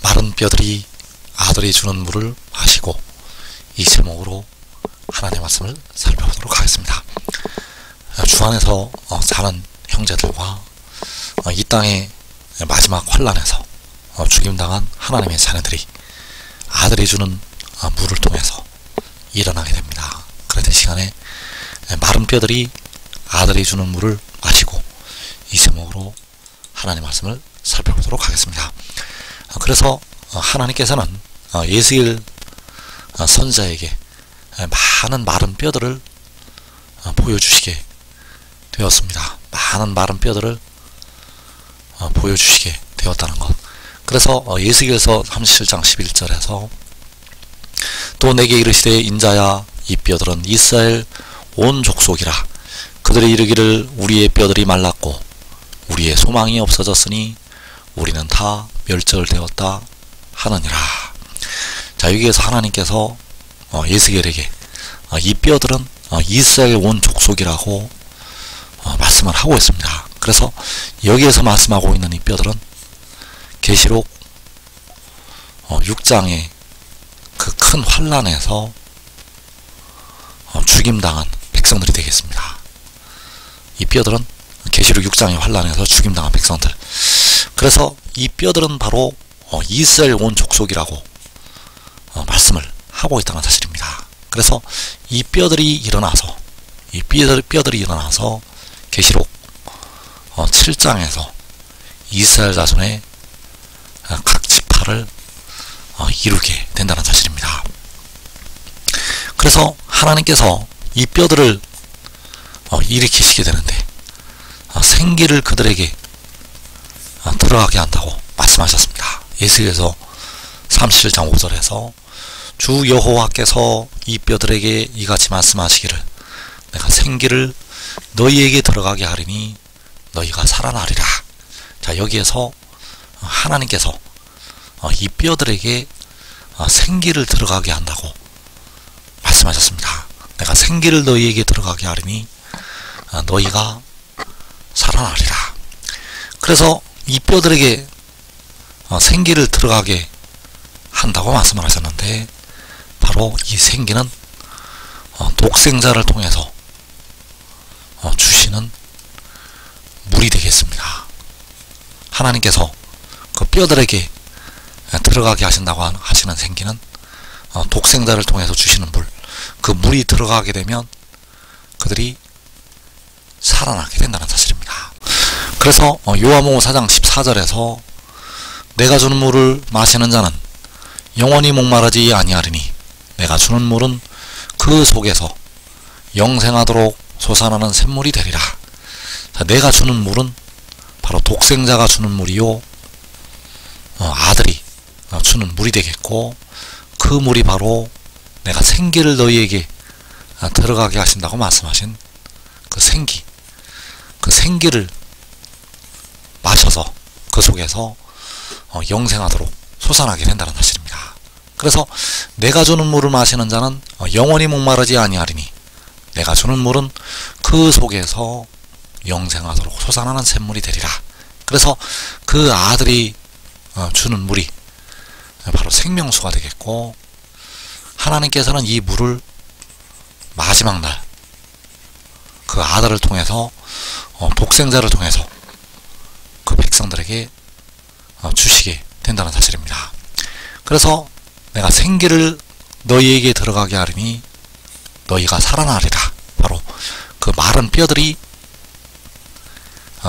마른 뼈들이 아들이 주는 물을 마시고, 이 제목으로 하나님의 말씀을 살펴보도록 하겠습니다. 주 안에서 사는 형제들과 이 땅의 마지막 환란에서 죽임당한 하나님의 자녀들이 아들이 주는 물을 통해서 일어나게 됩니다. 그런데 시간에 마른 뼈들이 아들이 주는 물을 마시고, 이 제목으로 하나님의 말씀을 살펴보도록 하겠습니다. 그래서 하나님께서는 예수엘 선지자에게 많은 마른 뼈들을 보여주시게 되었습니다. 많은 마른 뼈들을 보여주시게 되었다는 것. 그래서 예수엘서 37장 11절에서 또 내게 이르시되 인자야 이 뼈들은 이스라엘 온 족속이라. 그들이 이르기를 우리의 뼈들이 말랐고 우리의 소망이 없어졌으니 우리는 다 멸절되었다 하느니라. 자, 여기에서 하나님께서 예수엘에게 이 뼈들은 이스라엘 온 족속이라고 말씀을 하고 있습니다. 그래서 여기에서 말씀하고 있는 이 뼈들은 계시록 6장의 그 큰 환란에서 죽임당한 백성들이 되겠습니다. 이 뼈들은 계시록 6장의 환란에서 죽임당한 백성들. 그래서 이 뼈들은 바로 이스라엘 온 족속이라고 말씀을 하고 있다는 사실입니다. 그래서 이 뼈들이 일어나서 계시록 7장에서 이스라엘 자손의 각 지파를 이루게 된다는 사실입니다. 그래서 하나님께서 이 뼈들을 일으키시게 되는데 생기를 그들에게 들어가게 한다고 말씀하셨습니다. 예수께서 37장 5절에서 주 여호와께서 이 뼈들에게 이같이 말씀하시기를 내가 생기를 너희에게 들어가게 하리니 너희가 살아나리라. 자, 여기에서 하나님께서 이 뼈들에게 생기를 들어가게 한다고 말씀하셨습니다. 내가 생기를 너희에게 들어가게 하리니 너희가 살아나리라. 그래서 이 뼈들에게 생기를 들어가게 한다고 말씀을 하셨는데, 바로 이 생기는 독생자를 통해서 주시는 물이 되겠습니다. 하나님께서 그 뼈들에게 들어가게 하신다고 하시는 생기는 독생자를 통해서 주시는 물, 그 물이 들어가게 되면 그들이 살아나게 된다는 사실입니다. 그래서 요한복음 4장 14절에서 내가 주는 물을 마시는 자는 영원히 목마르지 아니하리니 내가 주는 물은 그 속에서 영생하도록 솟아나는 샘물이 되리라. 자, 내가 주는 물은 바로 독생자가 주는 물이요, 아들이 주는 물이 되겠고, 그 물이 바로 내가 생기를 너희에게 들어가게 하신다고 말씀하신 그 생기를 마셔서 그 속에서 영생하도록 솟아나게 된다는 사실입니다. 그래서 내가 주는 물을 마시는 자는 영원히 목마르지 아니하리니 내가 주는 물은 그 속에서 영생하도록 솟아나는 샘물이 되리라. 그래서 그 아들이 주는 물이 바로 생명수가 되겠고, 하나님께서는 이 물을 마지막 날 그 아들을 통해서 독생자를 통해서 그 백성들에게 주시게 된다는 사실입니다. 그래서 내가 생기를 너희에게 들어가게 하리니 너희가 살아나리라. 바로 그 마른 뼈들이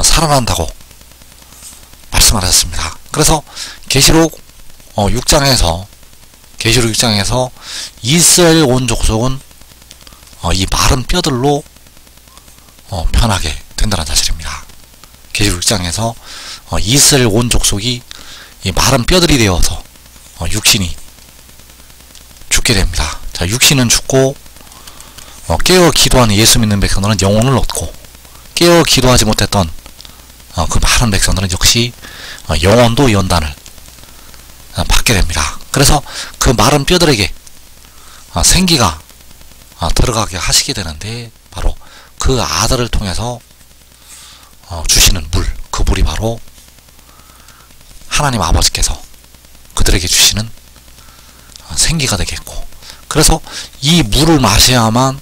살아난다고 말씀하셨습니다. 그래서 계시록 6장에서 이스라엘 온 족속은 이 마른 뼈들로 변하게 된다는 사실입니다. 계시록 6장에서 이스라엘 온 족속이 이 마른 뼈들이 되어서 육신이 죽게 됩니다. 자, 육신은 죽고 깨어 기도하는 예수 믿는 백성들은 영혼을 얻고, 깨어 기도하지 못했던 그 많은 백성들은 역시 영혼도 연단을 받게 됩니다. 그래서 그 마른 뼈들에게 생기가 들어가게 하시게 되는데, 바로 그 아들을 통해서 주시는 물, 그 물이 바로 하나님 아버지께서 그들에게 주시는 생기가 되겠고, 그래서 이 물을 마셔야만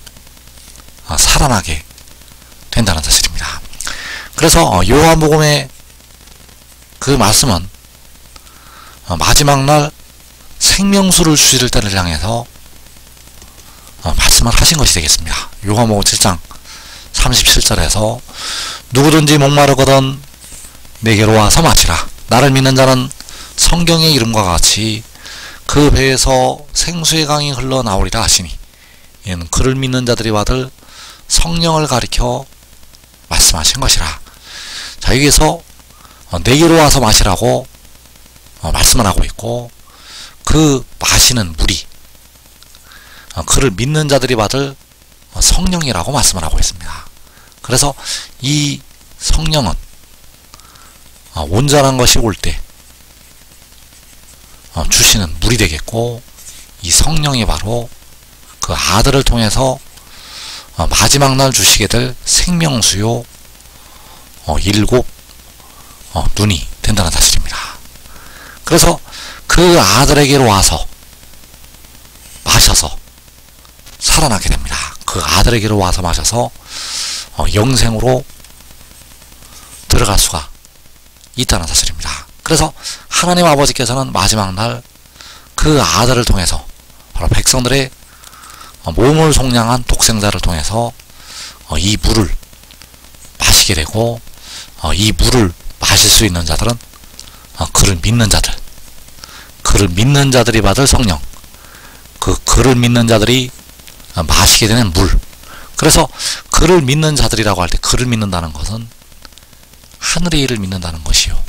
살아나게 된다는 사실입니다. 그래서 요한복음의 그 말씀은 마지막 날 생명수를 주실 때를 향해서 말씀을 하신 것이 되겠습니다. 요한복음 7장 37절에서 누구든지 목마르거든 내게로 와서 마시라. 나를 믿는 자는 성경의 이름과 같이 그 배에서 생수의 강이 흘러나오리라 하시니, 이는 그를 믿는 자들이 받을 성령을 가리켜 말씀하신 것이라. 자, 여기서 내게로 와서 마시라고 말씀을 하고 있고, 그 마시는 물이 그를 믿는 자들이 받을 성령이라고 말씀을 하고 있습니다. 그래서 이 성령은 온전한 것이 올 때 주시는 물이 되겠고, 이 성령이 바로 그 아들을 통해서 마지막 날 주시게 될 생명수요 일곱 눈이 된다는 사실입니다. 그래서 그 아들에게로 와서 마셔서 살아나게 됩니다. 그 아들에게로 와서 마셔서 영생으로 들어갈 수가 있다는 사실입니다. 그래서 하나님 아버지께서는 마지막 날 그 아들을 통해서 바로 백성들의 몸을 속량한 독생자를 통해서 이 물을 마시게 되고, 이 물을 마실 수 있는 자들은 그를 믿는 자들, 그를 믿는 자들이 받을 성령, 그를 믿는 자들이 마시게 되는 물. 그래서 그를 믿는 자들이라고 할 때 그를 믿는다는 것은 하늘의 일을 믿는다는 것이요,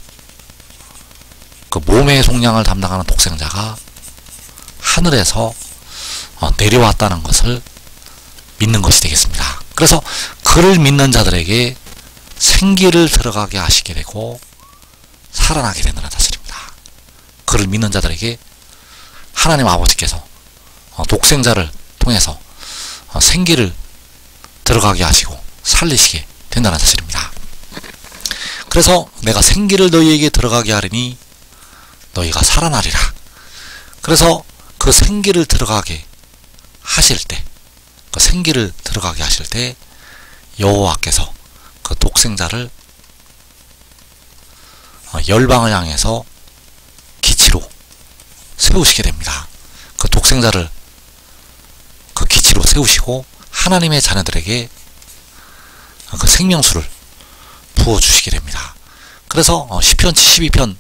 그 몸의 속량을 담당하는 독생자가 하늘에서 내려왔다는 것을 믿는 것이 되겠습니다. 그래서 그를 믿는 자들에게 생기를 들어가게 하시게 되고 살아나게 된다는 사실입니다. 그를 믿는 자들에게 하나님 아버지께서 독생자를 통해서 생기를 들어가게 하시고 살리시게 된다는 사실입니다. 그래서 내가 생기를 너희에게 들어가게 하리니 너희가 살아나리라. 그래서 그 생기를 들어가게 하실 때, 그 생기를 들어가게 하실 때 여호와께서 그 독생자를 열방을 향해서 기치로 세우시게 됩니다. 그 독생자를 그 기치로 세우시고 하나님의 자녀들에게 그 생명수를 부어주시게 됩니다. 그래서 시편 72편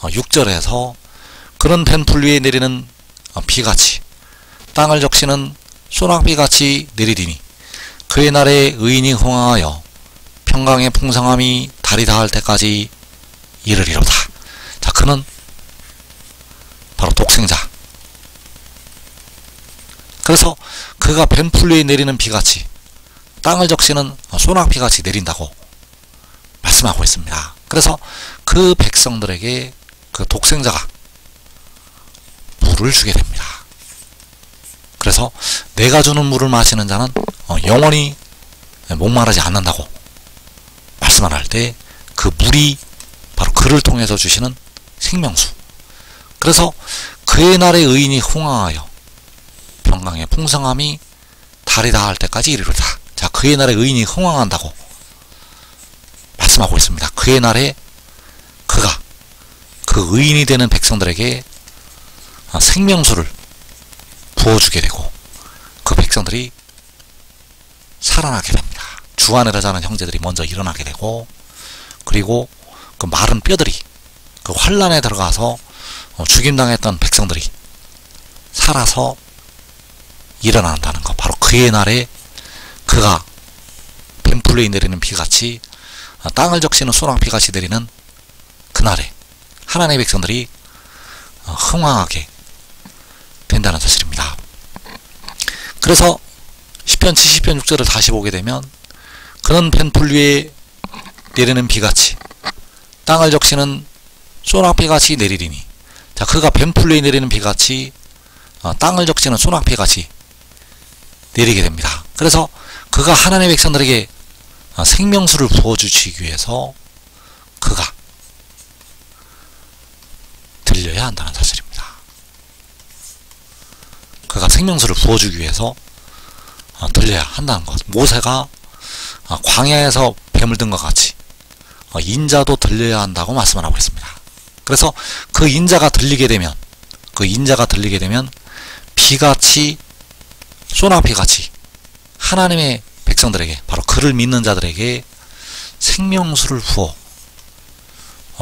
6절에서 그런 벤풀 위에 내리는 비같이 땅을 적시는 소낙비같이 내리리니 그의 날에 의인이 흥황하여 평강의 풍성함이 달이 닿을 때까지 이르리로다. 자, 그는 바로 독생자. 그래서 그가 벤풀 위에 내리는 비같이 땅을 적시는 소낙비같이 내린다고 말씀하고 있습니다. 그래서 그 백성들에게 그 독생자가 물을 주게 됩니다. 그래서 내가 주는 물을 마시는 자는 영원히 목마르지 않는다고 말씀을 할 때 그 물이 바로 그를 통해서 주시는 생명수. 그래서 그의 날에 의인이 흥황하여 평강의 풍성함이 달이 닿을 때까지 이르리로다. 자, 그의 날에 의인이 흥황한다고 말씀하고 있습니다. 그의 날에 그가 그 의인이 되는 백성들에게 생명수를 부어주게 되고 그 백성들이 살아나게 됩니다. 주 안에 자는 형제들이 먼저 일어나게 되고, 그리고 그 마른 뼈들이 그 환란에 들어가서 죽임당했던 백성들이 살아서 일어난다는 것. 바로 그의 날에 그가 뱀풀레이 내리는 비같이 땅을 적시는 소낙비같이 내리는 그날에 하나님의 백성들이 흥황하게 된다는 사실입니다. 그래서 시편 70편 6절을 다시 보게 되면 그는 벤풀 위에 내리는 비같이 땅을 적시는 소낙비같이 내리리니, 자, 그가 벤풀 위에 내리는 비같이 땅을 적시는 소낙비같이 내리게 됩니다. 그래서 그가 하나님의 백성들에게 생명수를 부어주시기 위해서 그가 들려야 한다는 사실입니다. 그가 생명수를 부어주기 위해서 들려야 한다는 것. 모세가 광야에서 뱀을 든 것 같이 인자도 들려야 한다고 말씀을 하고 있습니다. 그래서 그 인자가 들리게 되면 비같이 소나비같이 하나님의 백성들에게, 바로 그를 믿는 자들에게 생명수를 부어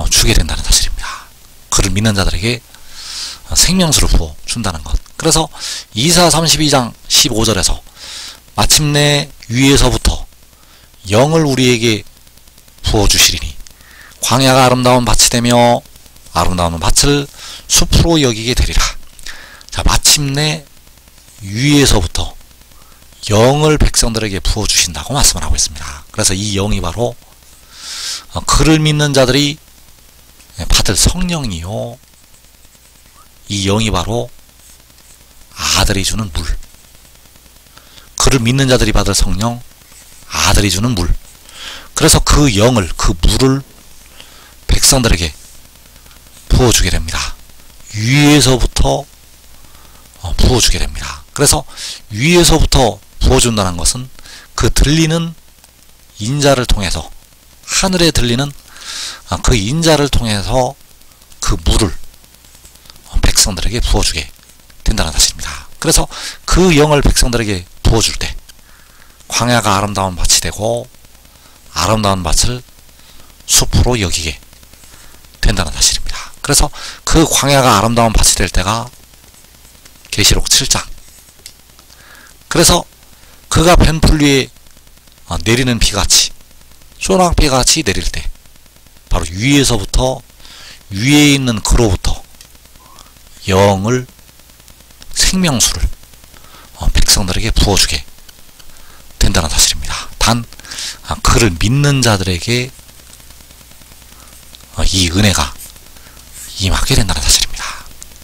주게 된다는 사실입니다. 그를 믿는 자들에게 생명수를 부어 준다는 것. 그래서 이사 32장 15절에서 마침내 위에서부터 영을 우리에게 부어주시리니 광야가 아름다운 밭이 되며 아름다운 밭을 숲으로 여기게 되리라. 자, 마침내 위에서부터 영을 백성들에게 부어주신다고 말씀을 하고 있습니다. 그래서 이 영이 바로 그를 믿는 자들이 받을 성령이요, 이 영이 바로 아들이 주는 물, 그를 믿는 자들이 받을 성령, 아들이 주는 물. 그래서 그 영을, 그 물을 백성들에게 부어주게 됩니다. 위에서부터 부어주게 됩니다. 그래서 위에서부터 부어준다는 것은 그 들리는 인자를 통해서, 하늘에 들리는 그 인자를 통해서 그 물을 백성들에게 부어주게 된다는 사실입니다. 그래서 그 영을 백성들에게 부어줄 때 광야가 아름다운 밭이 되고 아름다운 밭을 숲으로 여기게 된다는 사실입니다. 그래서 그 광야가 아름다운 밭이 될 때가 계시록 7장. 그래서 그가 벤풀 위에 내리는 비같이, 소낙비같이 내릴 때 바로 위에서부터, 위에 있는 그로부터 영을, 생명수를 백성들에게 부어주게 된다는 사실입니다. 단 그를 믿는 자들에게 이 은혜가 임하게 된다는 사실입니다.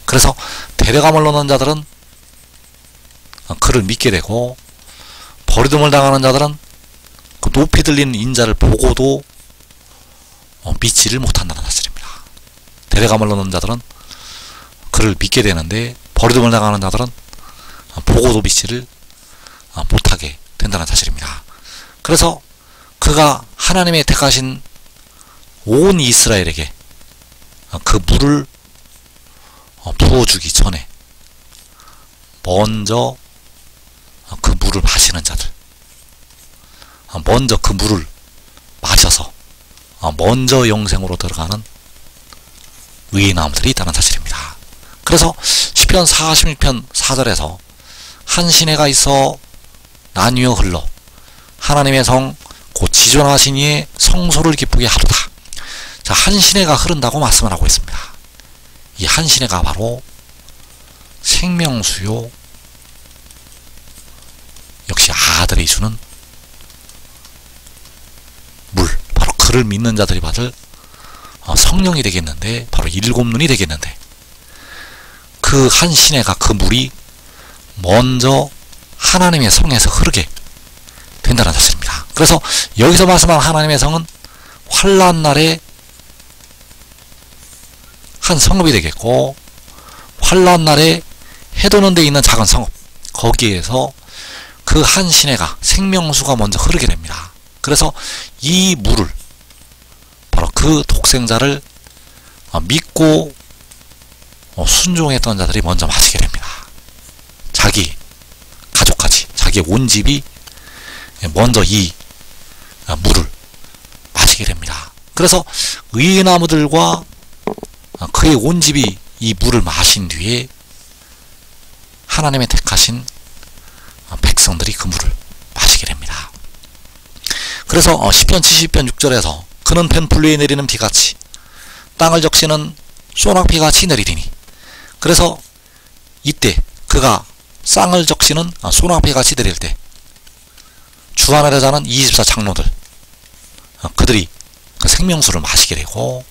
그래서 데려감을 놓는 자들은 그를 믿게 되고, 버리둠을 당하는 자들은 그 높이 들리는 인자를 보고도 믿지를 못한다는 사실입니다. 데려감을 놓는 자들은 그를 믿게 되는데, 버리둠을 당하는 자들은 보고도 믿지를 못하게 된다는 사실입니다. 그래서 그가 하나님의 택하신 온 이스라엘에게 그 물을 부어주기 전에 먼저 그 물을 마시는 자들, 먼저 그 물을 마셔서 먼저 영생으로 들어가는 의인나무들이 있다는 사실입니다. 그래서 시편 46편 4절에서 한 시내가 있어 나뉘어 흘러 하나님의 성 곧 지존하신 이의 성소를 기쁘게 하도다. 자, 한 시내가 흐른다고 말씀을 하고 있습니다. 이 한 시내가 바로 생명수요, 역시 아들이 주는 물, 바로 그를 믿는 자들이 받을 성령이 되겠는데, 바로 일곱 눈이 되겠는데, 그 한 시내가, 그 물이 먼저 하나님의 성에서 흐르게 된다는 사실입니다. 그래서 여기서 말씀하는 하나님의 성은 환난날에 한 성읍이 되겠고, 환난날에 해도는 데 있는 작은 성읍, 거기에서 그 한 시내가, 생명수가 먼저 흐르게 됩니다. 그래서 이 물을, 바로 그 독생자를 믿고 순종했던 자들이 먼저 마시게 됩니다. 자기 가족까지, 자기의 온 집이 먼저 이 물을 마시게 됩니다. 그래서 의인나무들과 그의 온 집이 이 물을 마신 뒤에 하나님의 택하신 백성들이 그 물을 마시게 됩니다. 그래서 시편 70편 6절에서 그는 벤풀 위에 내리는 비같이 땅을 적시는 소낙비같이 내리리니, 그래서 이때 그가 쌍을 적시는 소낙비같이 내릴 때 주 안에 자는 24 장로들, 그들이 그 생명수를 마시게 되고,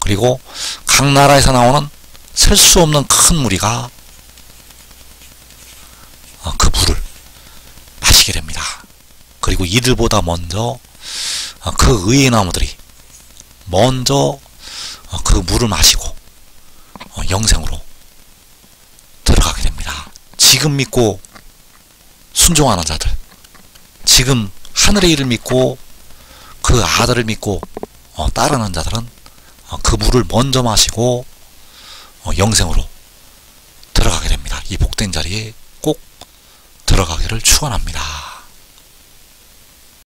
그리고 각 나라에서 나오는 셀 수 없는 큰 무리가 그 물을 마시게 됩니다. 그리고 이들보다 먼저 그 의인나무들이 먼저 그 물을 마시고 영생으로 들어가게 됩니다. 지금 믿고 순종하는 자들, 지금 하늘의 일을 믿고 그 아들을 믿고 따르는 자들은 그 물을 먼저 마시고 영생으로 들어가게 됩니다. 이 복된 자리에 꼭 들어가기를 축원합니다.